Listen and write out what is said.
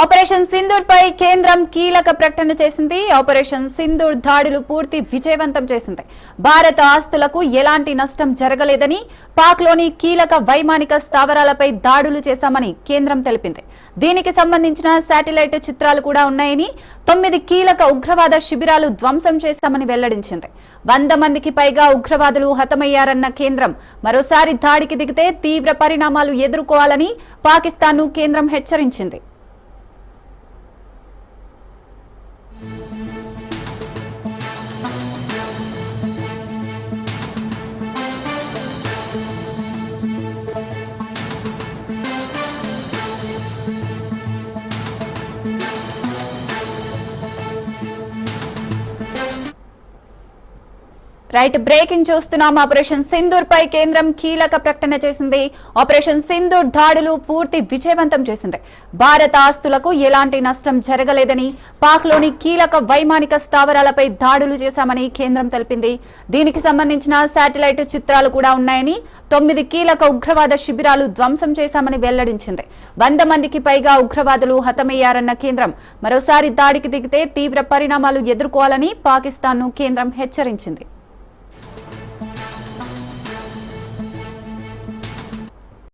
Operation Sindoor పై కేంద్రం కీలక ప్రకటన చేసింది. ఆపరేషన్ సింధూర్ దాడులు పూర్తి విజయవంతం చేసింది. భారత ఆస్తులకు ఎలాంటి నష్టం జరగలేదని, పాక్లోని కీలక వైమానిక స్థావరాలపై దాడులు చేశామని కేంద్రం తెలిపింది. దీనికి సంబంధించిన శాటిలైట్ చిత్రాలు కూడా ఉన్నాయని, 9 కీలక ఉగ్రవాద శిబిరాలు ధ్వంసం చేశామని వెల్లడించింది. 100 మందికి పైగా ఉగ్రవాదులు హతమయ్యారన్న కేంద్రం మరోసారి దాడికి దిగితే తీవ్ర పరిణామాలు ఎదుర్కోవాలని పాకిస్తాన్ను కేంద్రం హెచ్చరించింది. రైట్, బ్రేకింగ్ చూస్తున్నాం. ఆపరేషన్ సింధూర్ పై కేంద్రం కీలక ప్రకటన చేసింది. ఆపరేషన్ సింధూర్ దాడులు పూర్తి విజయవంతం చేసింది. భారత ఆస్తులకు ఎలాంటి నష్టం జరగలేదని, పాక్లోని కీలక వైమానిక స్థావరాలపై దాడులు చేశామని కేంద్రం తెలిపింది. దీనికి సంబంధించిన శాటిలైట్ చిత్రాలు కూడా ఉన్నాయని, 9 కీలక ఉగ్రవాద శిబిరాలు ధ్వంసం చేశామని వెల్లడించింది. 100 మందికి పైగా ఉగ్రవాదులు హతమయ్యారన్న కేంద్రం మరోసారి దాడికి దిగితే తీవ్ర పరిణామాలు ఎదుర్కోవాలని పాకిస్తాన్ను కేంద్రం హెచ్చరించింది.